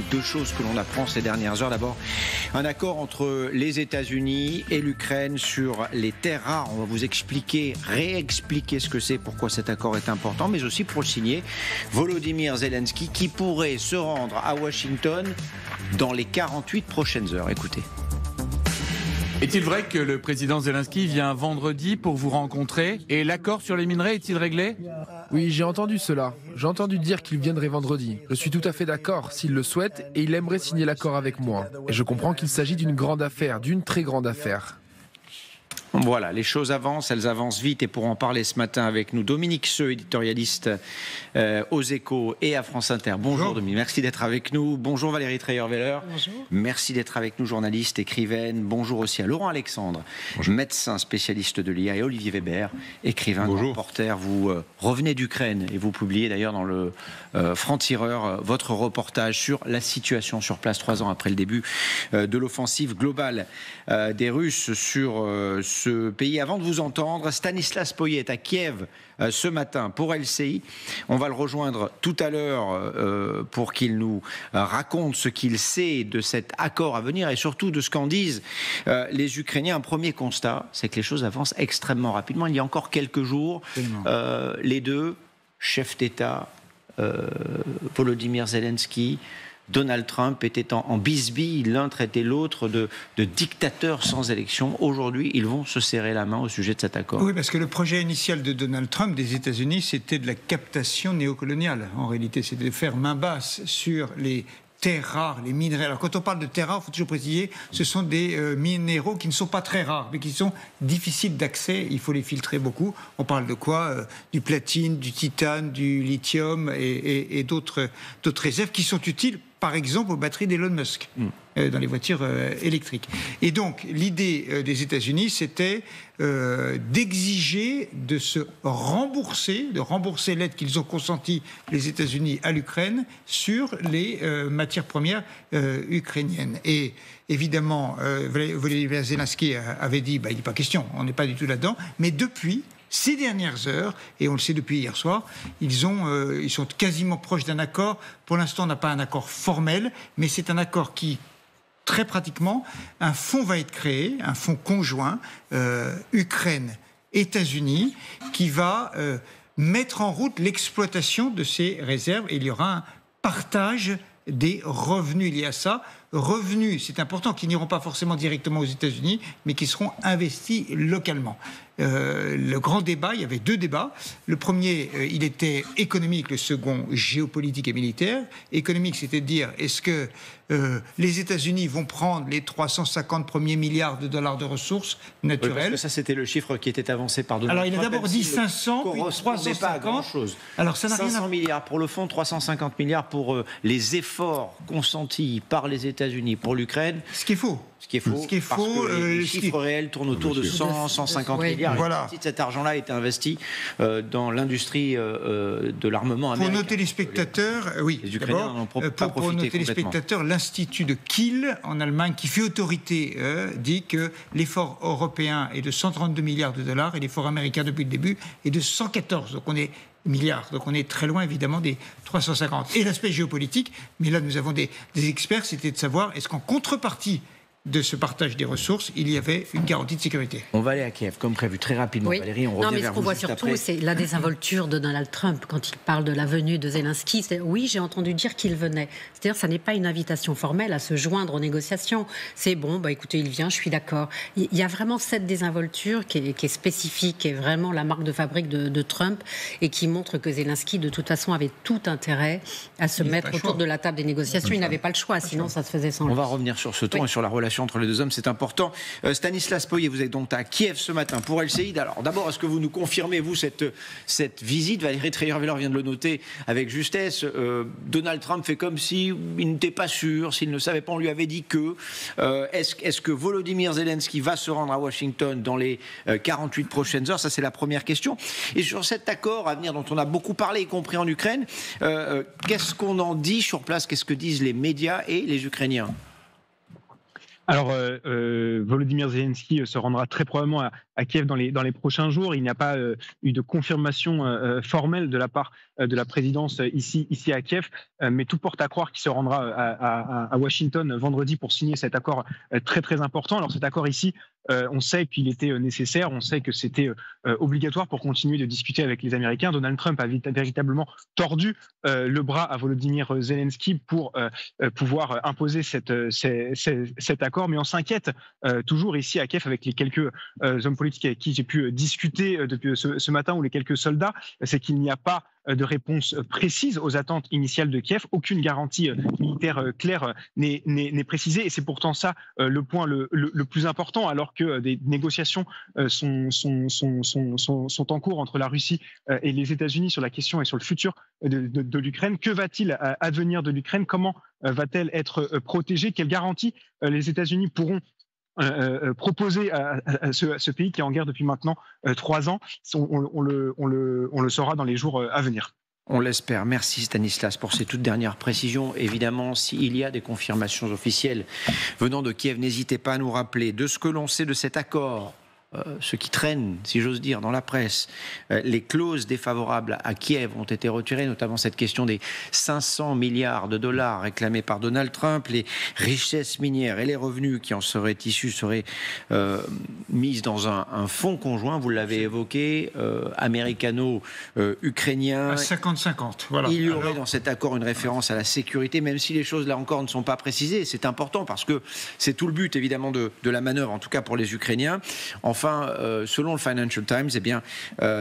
Deux choses que l'on apprend ces dernières heures. D'abord, un accord entre les États-Unis et l'Ukraine sur les terres rares. On va vous expliquer, réexpliquer ce que c'est, pourquoi cet accord est important, mais aussi pour le signer, Volodymyr Zelensky qui pourrait se rendre à Washington dans les 48 prochaines heures. Écoutez. Est-il vrai que le président Zelensky vient vendredi pour vous rencontrer et l'accord sur les minerais est-il réglé ? Oui, j'ai entendu cela. J'ai entendu dire qu'il viendrait vendredi. Je suis tout à fait d'accord s'il le souhaite et il aimerait signer l'accord avec moi. Et je comprends qu'il s'agit d'une grande affaire, d'une très grande affaire. Voilà, les choses avancent, elles avancent vite et pour en parler ce matin avec nous, Dominique Seux, éditorialiste aux Échos et à France Inter. Bonjour Dominique, merci d'être avec nous. Bonjour Valérie Trierweiler. Bonjour. Merci d'être avec nous, journaliste, écrivaine. Bonjour aussi à Laurent Alexandre, médecin spécialiste de l'IA, et Olivier Weber, écrivain, reporter. Vous revenez d'Ukraine et vous publiez d'ailleurs dans le Franc-Tireur votre reportage sur la situation sur place 3 ans après le début de l'offensive globale des Russes sur ce pays. Avant de vous entendre, Stanislas Poyet est à Kiev ce matin pour LCI. On va le rejoindre tout à l'heure pour qu'il nous raconte ce qu'il sait de cet accord à venir et surtout de ce qu'en disent les Ukrainiens. Un premier constat, c'est que les choses avancent extrêmement rapidement. Il y a encore quelques jours, les deux chefs d'État, Volodymyr Zelensky, Donald Trump, étaient en bisbille, l'un traitait l'autre de dictateur sans élection. Aujourd'hui, ils vont se serrer la main au sujet de cet accord. Oui, parce que le projet initial de Donald Trump des États-Unis, c'était de la captation néocoloniale. En réalité, c'était de faire main basse sur les terres rares, les minerais. Alors, quand on parle de terres rares, il faut toujours préciser, ce sont des minéraux qui ne sont pas très rares, mais qui sont difficiles d'accès. Il faut les filtrer beaucoup. On parle de quoi ? Du platine, du titane, du lithium et d'autres réserves qui sont utiles, par exemple, aux batteries d'Elon Musk, dans les voitures électriques. Et donc, l'idée des États-Unis, c'était d'exiger de rembourser l'aide qu'ils ont consentie, les États-Unis, à l'Ukraine, sur les matières premières ukrainiennes. Et évidemment, Volodymyr Zelensky avait dit, il n'est pas question, on n'est pas du tout là-dedans, mais depuis ces dernières heures, et on le sait depuis hier soir, ils sont quasiment proches d'un accord. Pour l'instant, on n'a pas un accord formel, mais c'est un accord qui, très pratiquement, un fonds va être créé, un fonds conjoint, Ukraine-États-Unis, qui va mettre en route l'exploitation de ces réserves, et il y aura un partage des revenus liés à ça. Revenus, c'est important, qui n'iront pas forcément directement aux États-Unis, mais qui seront investis localement. Le grand débat, il y avait 2 débats. Le premier, il était économique, le second, géopolitique et militaire. Économique, c'était de dire, est-ce que les États-Unis vont prendre les 350 premiers milliards de dollars de ressources naturelles? Oui, parce que ça, c'était le chiffre qui était avancé par Donald Trump. Alors, il a d'abord dit 500, puis 350. Pas à grand-chose. Alors, ça n'a 500 milliards pour le fonds, 350 milliards pour les efforts consentis par les États-Unis pour l'Ukraine. Ce qui est faux. Ce qui est faux, parce que les chiffres réels tournent autour de 100, 150 milliards. Voilà. Une partie de cet argent-là a été investi dans l'industrie de l'armement américain. Pour nos téléspectateurs, oui. Les Ukrainiens n'en ont pas profité pour nos téléspectateurs, l'Institut de Kiel, en Allemagne, qui fait autorité, dit que l'effort européen est de 132 milliards de dollars et l'effort américain depuis le début est de 114. Donc on est milliards. Donc on est très loin évidemment des 350. Et l'aspect géopolitique, mais là nous avons des experts, c'était de savoir est-ce qu'en contrepartie de ce partage des ressources, il y avait une garantie de sécurité. On va aller à Kiev, comme prévu, très rapidement. Oui. Valérie, on revient vers vous. Non, mais ce qu'on voit surtout, c'est la désinvolture de Donald Trump quand il parle de la venue de Zelensky. Oui, j'ai entendu dire qu'il venait. C'est-à-dire, ça n'est pas une invitation formelle à se joindre aux négociations. C'est bon, écoutez, il vient, je suis d'accord. Il y a vraiment cette désinvolture qui est spécifique, qui est vraiment la marque de fabrique de Trump et qui montre que Zelensky, de toute façon, avait tout intérêt à se mettre autour de la table des négociations. Il n'avait pas le choix, sinon ça se faisait sans lui. On va revenir sur ce ton et sur la relation entre les deux hommes, c'est important. Stanislas Poyet, vous êtes donc à Kiev ce matin pour LCI. Alors d'abord, est-ce que vous nous confirmez, vous, cette visite? Valérie Trierweiler vient de le noter avec justesse. Donald Trump fait comme s'il n'était pas sûr, s'il ne savait pas, on lui avait dit que. Est-ce que Volodymyr Zelensky va se rendre à Washington dans les 48 prochaines heures? Ça, c'est la première question. Et sur cet accord à venir dont on a beaucoup parlé, y compris en Ukraine, qu'est-ce qu'on en dit sur place? Qu'est-ce que disent les médias et les Ukrainiens? Alors, Volodymyr Zelensky se rendra très probablement à Kiev dans les prochains jours. Il n'y a pas eu de confirmation formelle de la part de la présidence ici à Kiev, mais tout porte à croire qu'il se rendra à Washington vendredi pour signer cet accord très très important. Alors cet accord ici, on sait qu'il était nécessaire, on sait que c'était obligatoire pour continuer de discuter avec les Américains. Donald Trump a véritablement tordu le bras à Volodymyr Zelensky pour pouvoir imposer cet accord, mais on s'inquiète toujours ici à Kiev avec les quelques hommes politiques avec qui j'ai pu discuter depuis ce matin, ou les quelques soldats, c'est qu'il n'y a pas de réponse précise aux attentes initiales de Kiev. Aucune garantie militaire claire n'est précisée, et c'est pourtant ça le point le plus important, alors que des négociations sont en cours entre la Russie et les États-Unis sur la question et sur le futur de l'Ukraine. Que va-t-il advenir de l'Ukraine? Comment va-t-elle être protégée? Quelles garanties les États-Unis pourront proposer à ce pays qui est en guerre depuis maintenant 3 ans? On le saura dans les jours à venir. On l'espère. Merci Stanislas pour ces toutes dernières précisions. Évidemment, s'il y a des confirmations officielles venant de Kiev, n'hésitez pas à nous rappeler. De ce que l'on sait de cet accord, ce qui traîne, si j'ose dire, dans la presse, les clauses défavorables à Kiev ont été retirées, notamment cette question des 500 milliards de dollars réclamés par Donald Trump, les richesses minières et les revenus qui en seraient issus seraient mises dans un fonds conjoint, vous l'avez évoqué, américano-ukrainien. À 50-50, voilà. Il y aurait dans cet accord une référence à la sécurité, même si les choses là encore ne sont pas précisées. C'est important parce que c'est tout le but évidemment de la manœuvre, en tout cas pour les Ukrainiens. Enfin, selon le Financial Times, eh bien,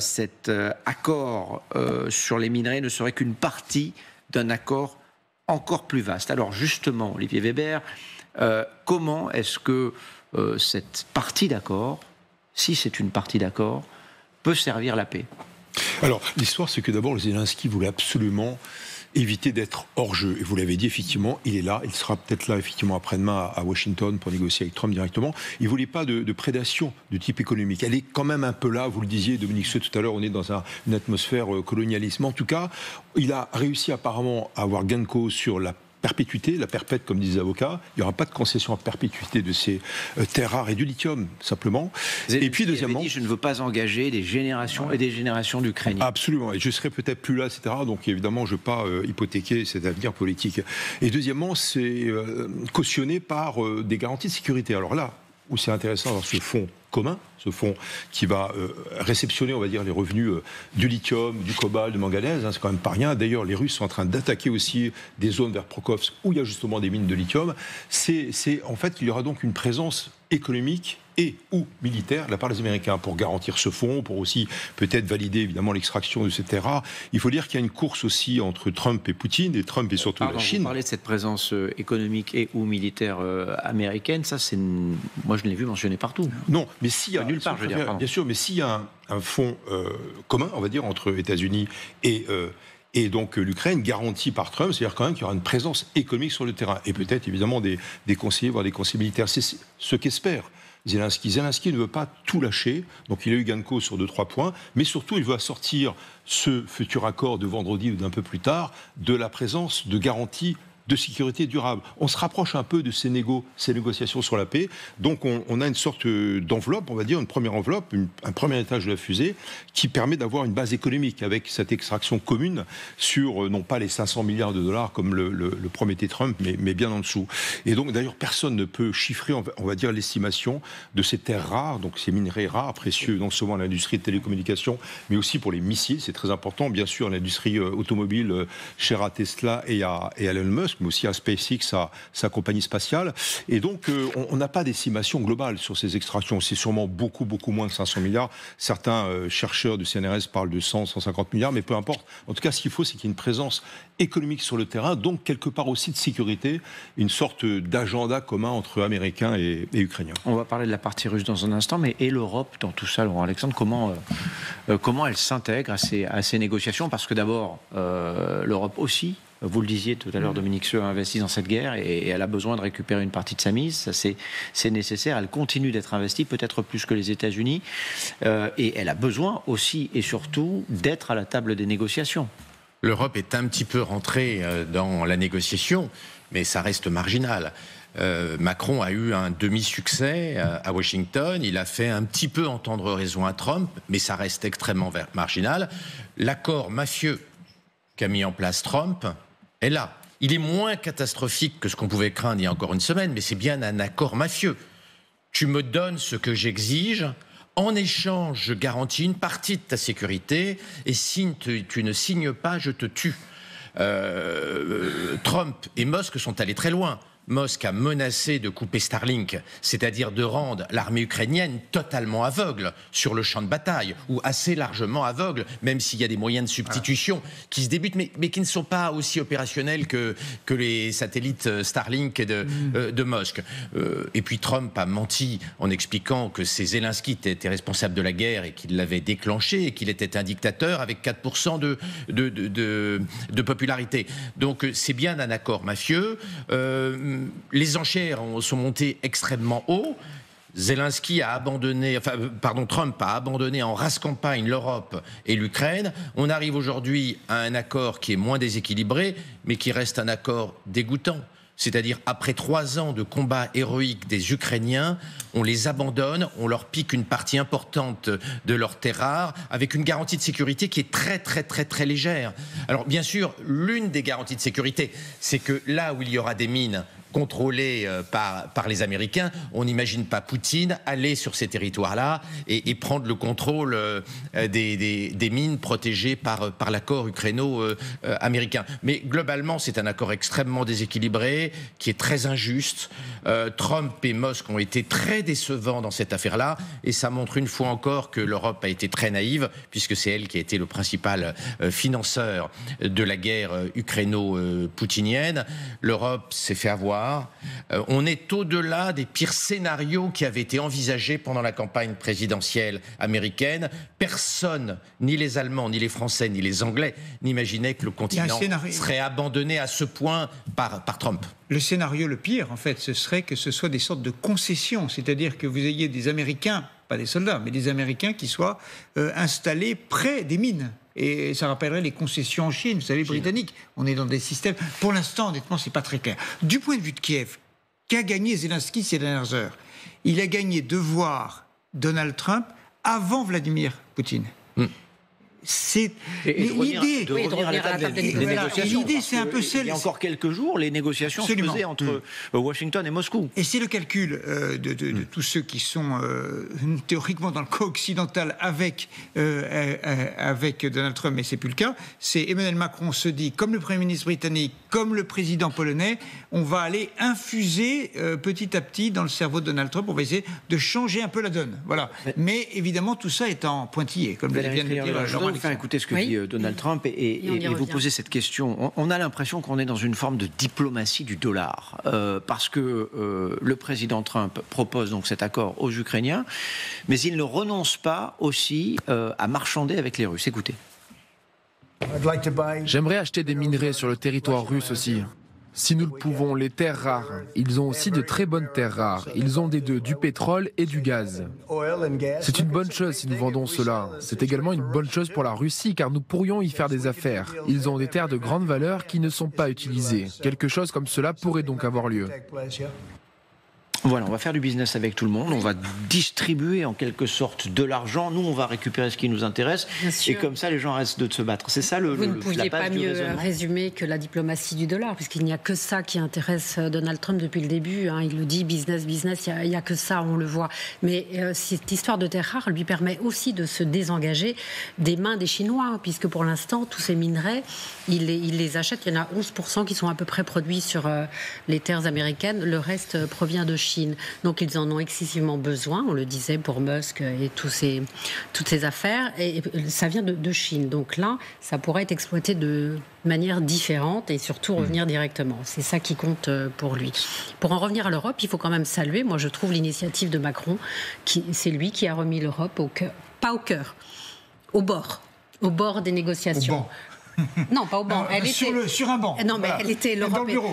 cet accord sur les minerais ne serait qu'une partie d'un accord encore plus vaste. Alors justement, Olivier Weber, comment est-ce que cette partie d'accord, si c'est une partie d'accord, peut servir la paix? Alors, l'histoire, c'est que d'abord, Zelensky voulait absolument éviter d'être hors jeu. Et vous l'avez dit, effectivement, il est là. Il sera peut-être là, effectivement, après-demain à Washington pour négocier avec Trump directement. Il ne voulait pas de prédation de type économique. Elle est quand même un peu là. Vous le disiez, Dominique Seux, tout à l'heure, on est dans une atmosphère colonialisme. En tout cas, il a réussi apparemment à avoir gain de cause sur la perpétuité, la perpète, comme disent les avocats. Il n'y aura pas de concession à perpétuité de ces terres rares et du lithium, simplement. Et puis, deuxièmement, dit, je ne veux pas engager des générations et des générations d'Ukrainiens. Absolument. Et je serai peut-être plus là, etc. Donc, évidemment, je ne veux pas hypothéquer cet avenir politique. Et deuxièmement, c'est cautionné par des garanties de sécurité. Alors là, où c'est intéressant dans ce fonds commun, ce fonds qui va réceptionner, on va dire, les revenus du lithium, du cobalt, du manganèse, hein, c'est quand même pas rien. D'ailleurs, les Russes sont en train d'attaquer aussi des zones vers Prokhovsk où il y a justement des mines de lithium. En fait, il y aura donc une présence économique et ou militaire de la part des Américains pour garantir ce fonds, pour aussi peut-être valider évidemment l'extraction de ces terres rares. Il faut dire qu'il y a une course aussi entre Trump et Poutine, et Trump et surtout la Chine. Vous parlez de cette présence économique et ou militaire américaine, ça c'est moi je l'ai vu mentionné partout. Non, mais s'il y a nulle part, je veux dire, bien sûr, mais s'il y a un fonds commun, on va dire, entre États-Unis et donc l'Ukraine, garantie par Trump, c'est-à-dire quand même qu'il y aura une présence économique sur le terrain, et peut-être évidemment des conseillers, voire des conseillers militaires. C'est ce qu'espère Zelensky. Zelensky ne veut pas tout lâcher, donc il a eu gain de cause sur 2-3 points, mais surtout il veut assortir ce futur accord de vendredi ou d'un peu plus tard de la présence de garanties de sécurité durable. On se rapproche un peu de ces négociations sur la paix. Donc on a une sorte d'enveloppe, on va dire, une première enveloppe, un premier étage de la fusée qui permet d'avoir une base économique avec cette extraction commune sur, non pas les 500 milliards de dollars comme le promettait Trump, mais bien en dessous. Et donc d'ailleurs personne ne peut chiffrer, on va dire, l'estimation de ces terres rares, donc ces minerais rares, précieux, non seulement à l'industrie de télécommunications, mais aussi pour les missiles, c'est très important, bien sûr, l'industrie automobile chère à Tesla et à Elon Musk, mais aussi à SpaceX, sa compagnie spatiale. Et donc, on n'a pas d'estimation globale sur ces extractions. C'est sûrement beaucoup, beaucoup moins de 500 milliards. Certains chercheurs du CNRS parlent de 100, 150 milliards, mais peu importe. En tout cas, ce qu'il faut, c'est qu'il y ait une présence économique sur le terrain, donc quelque part aussi de sécurité, une sorte d'agenda commun entre Américains et Ukrainiens. On va parler de la partie russe dans un instant, mais et l'Europe dans tout ça, Laurent Alexandre, comment elle s'intègre à ces négociations? Parce que d'abord, l'Europe aussi, vous le disiez tout à l'heure, Dominique Seux a investi dans cette guerre et elle a besoin de récupérer une partie de sa mise. Ça, c'est nécessaire. Elle continue d'être investie, peut-être plus que les États-Unis. Et elle a besoin aussi et surtout d'être à la table des négociations. L'Europe est un petit peu rentrée dans la négociation, mais ça reste marginal. Macron a eu un demi-succès à Washington. Il a fait un petit peu entendre raison à Trump, mais ça reste extrêmement marginal. L'accord mafieux qu'a mis en place Trump est là. Il est moins catastrophique que ce qu'on pouvait craindre il y a encore une semaine, mais c'est bien un accord mafieux. Tu me donnes ce que j'exige, en échange, je garantis une partie de ta sécurité, et si tu ne signes pas, je te tue. Trump et Musk sont allés très loin. Musk a menacé de couper Starlink, c'est-à-dire de rendre l'armée ukrainienne totalement aveugle sur le champ de bataille, ou assez largement aveugle, même s'il y a des moyens de substitution qui se débutent, mais qui ne sont pas aussi opérationnels que les satellites Starlink de Musk. Et puis Trump a menti en expliquant que c'est Zelensky qui était responsable de la guerre et qu'il l'avait déclenché et qu'il était un dictateur avec 4% de popularité. Donc c'est bien un accord mafieux. Les enchères sont montées extrêmement haut. Trump a abandonné en race campagne l'Europe et l'Ukraine. On arrive aujourd'hui à un accord qui est moins déséquilibré, mais qui reste un accord dégoûtant. C'est-à-dire, après 3 ans de combats héroïques des Ukrainiens, on les abandonne, on leur pique une partie importante de leurs terres rares, avec une garantie de sécurité qui est très, très, très, très légère. Alors, bien sûr, l'une des garanties de sécurité, c'est que là où il y aura des mines contrôlées par les Américains, on n'imagine pas Poutine aller sur ces territoires-là et prendre le contrôle des mines protégées par l'accord ukraino-américain. Mais globalement, c'est un accord extrêmement déséquilibré, qui est très injuste. Trump et Musk ont été très décevants dans cette affaire-là, et ça montre une fois encore que l'Europe a été très naïve, puisque c'est elle qui a été le principal financeur de la guerre ukraino-poutinienne. L'Europe s'est fait avoir. On est au-delà des pires scénarios qui avaient été envisagés pendant la campagne présidentielle américaine. Personne, ni les Allemands, ni les Français, ni les Anglais, n'imaginait que le continent serait abandonné à ce point par Trump. Le scénario le pire, en fait, ce serait que ce soit des sortes de concessions, c'est-à-dire que vous ayez des Américains, pas des soldats, mais des Américains qui soient installés près des mines. Et ça rappellerait les concessions en Chine, vous savez, britanniques. On est dans des systèmes... Pour l'instant, honnêtement, c'est pas très clair. Du point de vue de Kiev, qu'a gagné Zelensky ces dernières heures? Il a gagné de voir Donald Trump avant Vladimir Poutine. C'est l'idée. De revenir à la table des négociations. L'idée, c'est un peu celle. Il y a encore quelques jours, les négociations se faisaient entre Washington et Moscou. Et c'est le calcul de tous ceux qui sont théoriquement dans le camp occidental avec Donald Trump, mais c'est plus le cas. C'est Emmanuel Macron se dit, comme le Premier ministre britannique, comme le président polonais, on va aller infuser petit à petit dans le cerveau de Donald Trump. On va essayer de changer un peu la donne. Voilà. Mais évidemment, tout ça est en pointillé, comme vient de le dire. Je voudrais vous faire écouter ce que dit Donald Trump et vous poser cette question. On a l'impression qu'on est dans une forme de diplomatie du dollar, parce que le président Trump propose donc cet accord aux Ukrainiens, mais il ne renonce pas aussi à marchander avec les Russes. Écoutez. J'aimerais acheter des minerais sur le territoire russe aussi. Si nous le pouvons, les terres rares. Ils ont aussi de très bonnes terres rares. Ils ont des deux, du pétrole et du gaz. C'est une bonne chose si nous vendons cela. C'est également une bonne chose pour la Russie car nous pourrions y faire des affaires. Ils ont des terres de grande valeur qui ne sont pas utilisées. Quelque chose comme cela pourrait donc avoir lieu. Voilà, on va faire du business avec tout le monde, on va distribuer en quelque sorte de l'argent, nous on va récupérer ce qui nous intéresse, et comme ça les gens restent de se battre. C'est ça Vous ne pouviez pas mieux raisonnement. résumer que la diplomatie du dollar, puisqu'il n'y a que ça qui intéresse Donald Trump depuis le début. Il le dit, business, il n'y a que ça, on le voit. Mais cette histoire de terres rares lui permet aussi de se désengager des mains des Chinois, puisque pour l'instant, tous ces minerais, il les achète. Il y en a 11% qui sont à peu près produits sur les terres américaines. Le reste provient de Chine. Donc ils en ont excessivement besoin, on le disait pour Musk et toutes ces affaires, et ça vient de Chine. Donc là, ça pourrait être exploité de manière différente et surtout revenir directement. C'est ça qui compte pour lui. Pour en revenir à l'Europe, il faut quand même saluer, moi je trouve l'initiative de Macron, c'est lui qui a remis l'Europe au cœur, pas au cœur, au bord des négociations. Non, pas au banc. Sur un banc. Non, mais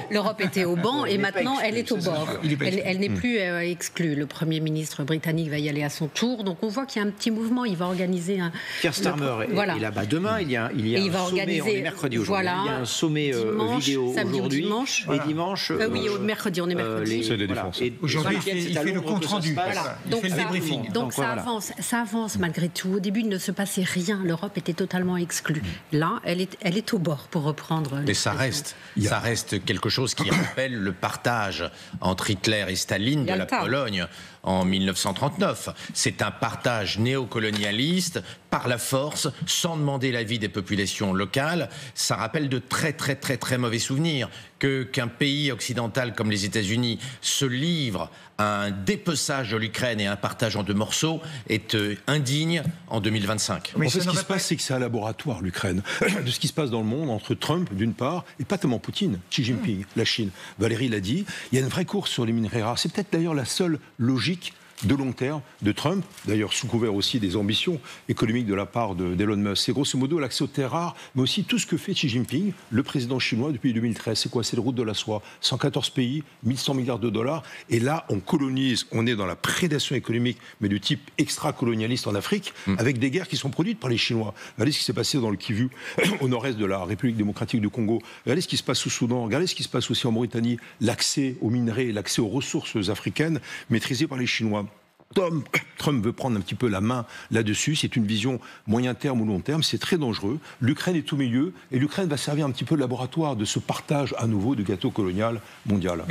l'Europe était au banc et maintenant elle est au bord. Elle n'est plus exclue. Le Premier ministre britannique va y aller à son tour. Donc on voit qu'il y a un petit mouvement. Il va organiser un... Keir Starmer est là-bas demain. Il y a un sommet, on est mercredi aujourd'hui. Il y a un sommet vidéo aujourd'hui. Et dimanche... Oui, mercredi, on est mercredi. C'est de défense. Aujourd'hui, il fait le compte-rendu. Donc il fait le débriefing. Donc ça avance malgré tout. Au début, il ne se passait rien. L'Europe était totalement exclue. Là, elle est elle est au bord, pour reprendre. Mais ça reste quelque chose qui rappelle le partage entre Hitler et Staline de la Pologne en 1939. C'est un partage néocolonialiste par la force, sans demander l'avis des populations locales. Ça rappelle de très très très très mauvais souvenirs qu'un pays occidental comme les États-Unis se livre à un dépeçage de l'Ukraine et un partage en 2 morceaux est indigne en 2025. Mais en fait, ce qui se passe, c'est que c'est un laboratoire, l'Ukraine, de ce qui se passe dans le monde entre Trump, d'une part, et pas tellement Poutine, Xi Jinping, la Chine. Valérie l'a dit, il y a une vraie course sur les minerais rares. C'est peut-être d'ailleurs la seule logique de long terme de Trump, d'ailleurs sous couvert aussi des ambitions économiques de la part d'Elon Musk. C'est grosso modo l'accès aux terres rares, mais aussi tout ce que fait Xi Jinping, le président chinois, depuis 2013. C'est quoi? C'est la route de la soie. 114 pays, 1100 milliards de dollars. Et là, on colonise, on est dans la prédation économique, mais de type extra-colonialiste en Afrique, avec des guerres qui sont produites par les Chinois. Regardez ce qui s'est passé dans le Kivu, au nord-est de la République démocratique du Congo. Regardez ce qui se passe au Soudan. Regardez ce qui se passe aussi en Mauritanie. L'accès aux minerais, l'accès aux ressources africaines maîtrisées par les Chinois. Trump veut prendre un petit peu la main là-dessus. C'est une vision moyen terme ou long terme. C'est très dangereux. L'Ukraine est au milieu et l'Ukraine va servir un petit peu de laboratoire de ce partage à nouveau du gâteau colonial mondial.